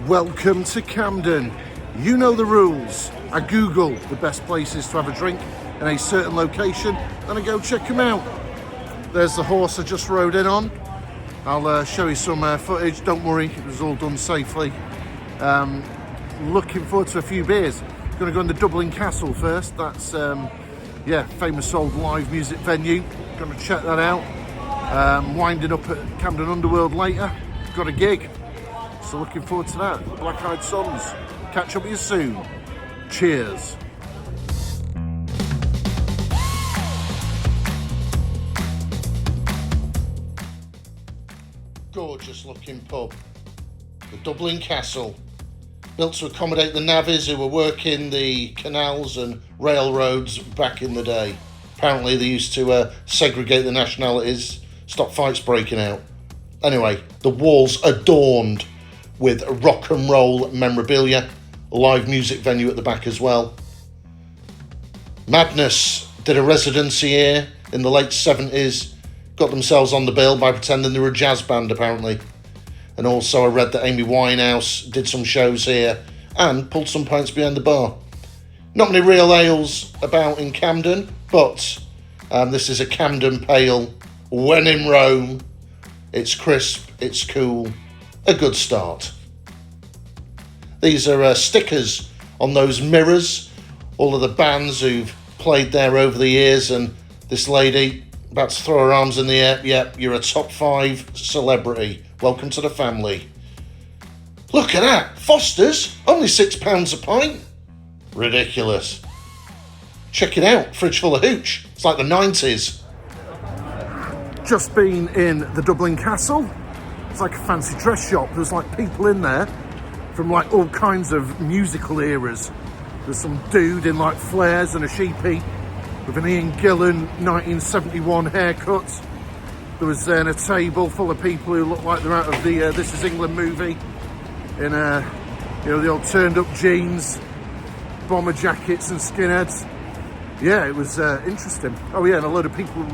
Welcome to Camden. You know the rules. I Google the best places to have a drink in a certain location, and I go check them out. There's the horse I just rode in on. I'll show you some footage. Don't worry, it was all done safely. Looking forward to a few beers. Going to go in the Dublin Castle first. That's famous old live music venue. Going to check that out. Winding up at Camden Underworld later. Got a gig. So looking forward to that. Black Eyed Sons. Catch up with you soon. Cheers. Gorgeous looking pub. The Dublin Castle. Built to accommodate the navvies who were working the canals and railroads back in the day. Apparently they used to segregate the nationalities, stop fights breaking out. Anyway, the walls adorned with rock and roll memorabilia, a live music venue at the back as well. Madness did a residency here in the late 70s, got themselves on the bill by pretending they were a jazz band apparently. And also I read that Amy Winehouse did some shows here and pulled some pints behind the bar. Not many real ales about in Camden, but this is a Camden Pale. When in Rome, it's crisp, it's cool, a good start. These are stickers on those mirrors, all of the bands who've played there over the years, and this lady about to throw her arms in the air. Yep, you're a top 5 celebrity. Welcome to the family. Look at that, Foster's, only £6 a pint. Ridiculous. Check it out, fridge full of hooch. It's like the 90s. Just been in the Dublin Castle. It's like a fancy dress shop. There's like people in there from like all kinds of musical eras. There's some dude in like flares and a sheepy with an Ian Gillan 1971 haircut. There was then a table full of people who look like they're out of the This Is England movie in the old turned up jeans, bomber jackets and skinheads. Yeah, it was interesting. Oh yeah, and a load of people,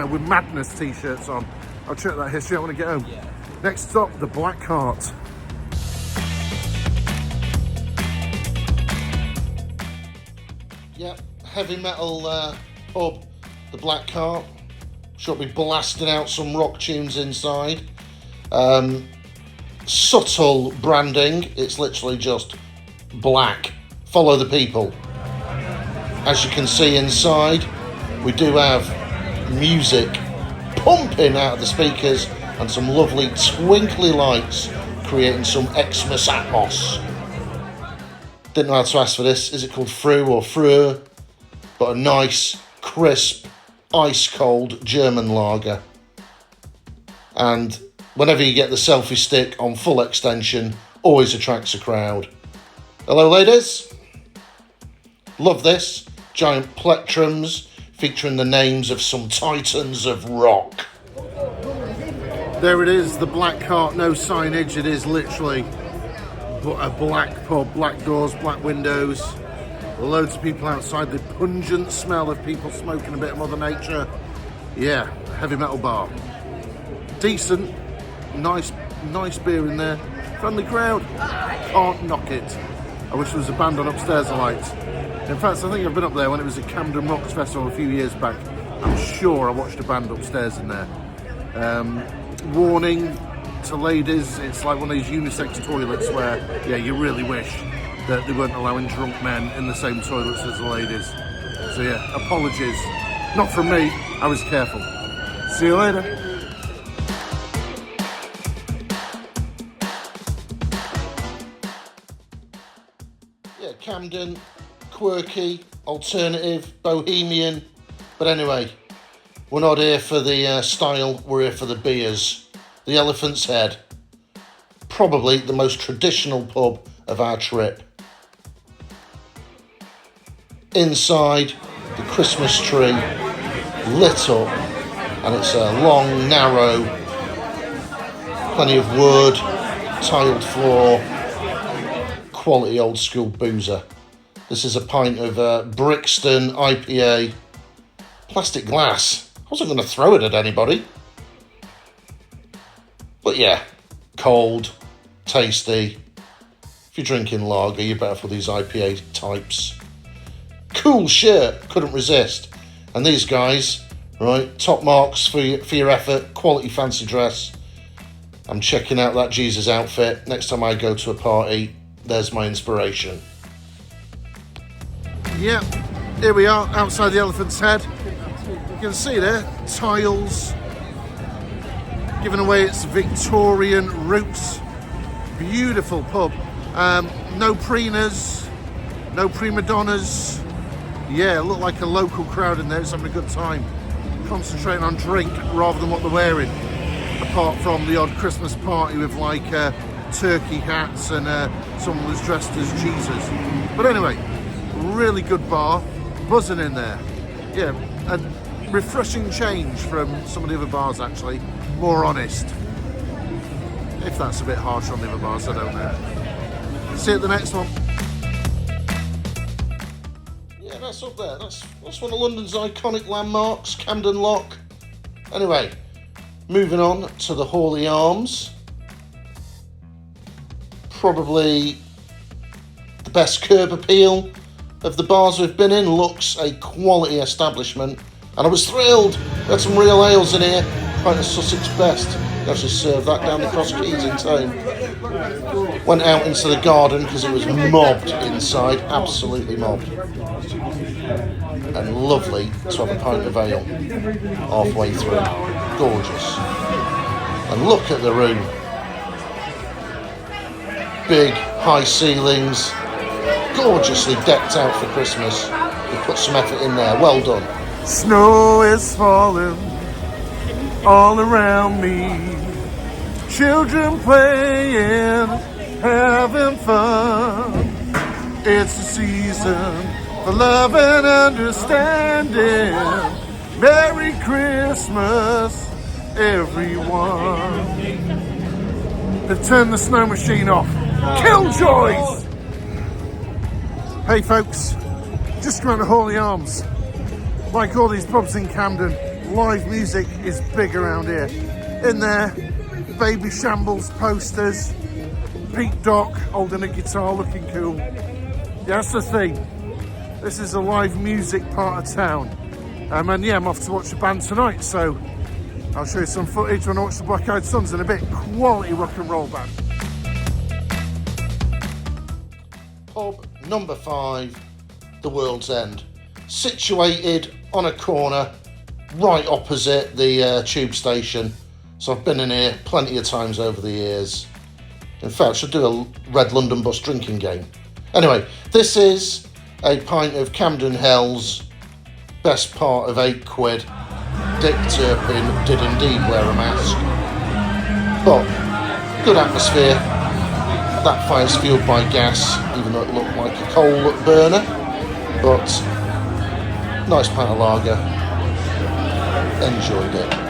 with Madness t-shirts on. I'll check that history out when I get home. Yeah. Next stop, the Black Cart. Yep, heavy metal pub, the Black Cart. Should be blasting out some rock tunes inside. Subtle branding, it's literally just black. Follow the people. As you can see inside, we do have music pumping out of the speakers and some lovely twinkly lights creating some Xmas atmos. Didn't know how to ask for this. Is it called Fru or Frue? But a nice, crisp, ice-cold German lager. And whenever you get the selfie stick on full extension, always attracts a crowd. Hello, ladies. Love this. Giant plectrums featuring the names of some titans of rock. There it is, the Black Cart, no signage. It is literally a black pub, black doors, black windows. Loads of people outside, the pungent smell of people smoking a bit of Mother Nature. Yeah, heavy metal bar. Decent, nice beer in there. Friendly crowd, can't knock it. I wish there was a band on upstairs I liked. In fact, I think I've been up there when it was a Camden Rocks Festival a few years back. I'm sure I watched a band upstairs in there. Warning to ladies, it's like one of these unisex toilets where, you really wish that they weren't allowing drunk men in the same toilets as the ladies. So yeah, apologies. Not from me, I was careful. See you later. Yeah, Camden, quirky, alternative, bohemian. But anyway, we're not here for the style, we're here for the beers. The Elephant's Head. Probably the most traditional pub of our trip. Inside, the Christmas tree lit up, and it's a long, narrow, plenty of wood, tiled floor, quality old school boozer. This is a pint of Brixton IPA, plastic glass. I wasn't going to throw it at anybody. But yeah, cold, tasty, If you're drinking lager, you're better for these IPA types. Cool shirt, couldn't resist. And these guys, right, top marks for your effort, quality fancy dress. I'm checking out that Jesus outfit. Next time I go to a party, there's my inspiration. Yeah, here we are outside the Elephant's Head. You can see there, tiles, giving away its Victorian roots. Beautiful pub. No preeners, no prima donnas. Yeah, look like a local crowd in there. It's having a good time. Concentrating on drink rather than what they're wearing. Apart from the odd Christmas party with like turkey hats and someone was dressed as Jesus. But anyway, really good bar, buzzing in there. Yeah, a refreshing change from some of the other bars actually, more honest. If that's a bit harsh on the other bars, I don't know. See you at the next one. Yeah, that's up there. That's one of London's iconic landmarks, Camden Lock. Anyway, moving on to the Hawley Arms. Probably the best curb appeal of the bars we've been in. Looks a quality establishment. And I was thrilled. We had some real ales in here. Pint of Sussex Best. They actually served that down the Cross Keys in town. Went out into the garden because it was mobbed inside. Absolutely mobbed. And lovely to have a pint of ale halfway through. Gorgeous. And look at the room. Big, high ceilings. Gorgeously decked out for Christmas. We put some effort in there. Well done. Snow is falling all around me. Children playing, having fun. It's the season for love and understanding. Merry Christmas, everyone. They've turned the snow machine off. Killjoys! Hey folks, just around the Hawley Arms. Like all these pubs in Camden, live music is big around here. In there, Baby Shambles posters, Pete Doc holding a guitar looking cool. Yeah, that's the thing. This is a live music part of town. And yeah, I'm off to watch the band tonight, so I'll show you some footage when I watch the Black Eyed Sons in a bit. Quality rock and roll band. Pub number 5, the World's End. Situated on a corner, right opposite the tube station. So I've been in here plenty of times over the years. In fact, I should do a Red London Bus drinking game. Anyway, this is a pint of Camden Hell's, best part of £8. Dick Turpin did indeed wear a mask. But, good atmosphere. That fire's fueled by gas, even though it looked like a coal burner. But, nice pint of lager. Enjoyed it.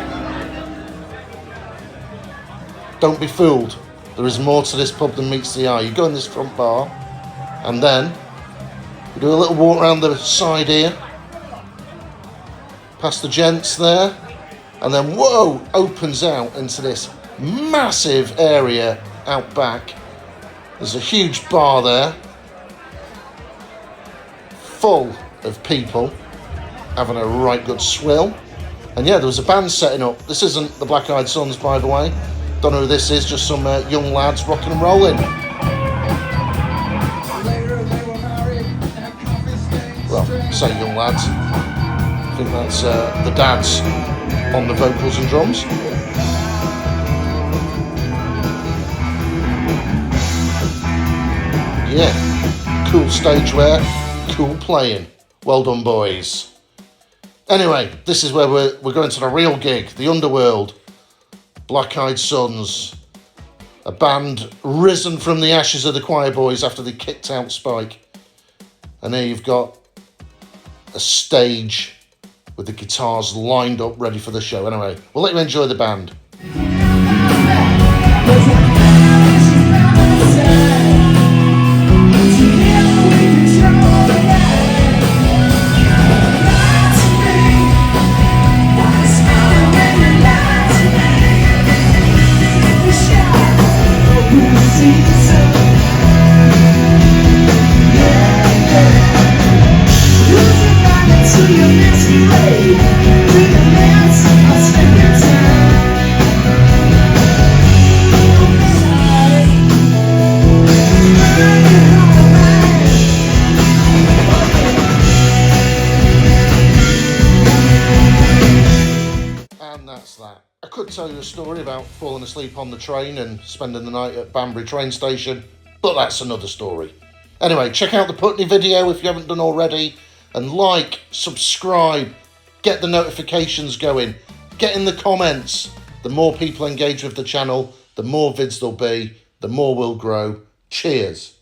Don't be fooled. There is more to this pub than meets the eye. You go in this front bar, and then you do a little walk around the side here, past the gents there, and then whoa, opens out into this massive area out back. There's a huge bar there, full of people having a right good swill. And yeah, there was a band setting up. This isn't the Black Eyed Sons, by the way. Don't know who this is, just some young lads rocking and rolling. Well, say young lads. I think that's the dads on the vocals and drums. Yeah, cool stage wear, cool playing. Well done, boys. Anyway, this is where we're going to the real gig, the Underworld. Black Eyed Sons, a band risen from the ashes of the choir boys after they kicked out Spike. And here you've got a stage with the guitars lined up ready for the show. Anyway, we'll let you enjoy the band. a story about falling asleep on the train and spending the night at Banbury train station, but that's another story. Anyway, check out the Putney video if you haven't done already, and like, subscribe, get the notifications going, get in the comments. The more people engage with the channel, the more vids there'll be, the more we'll grow. Cheers.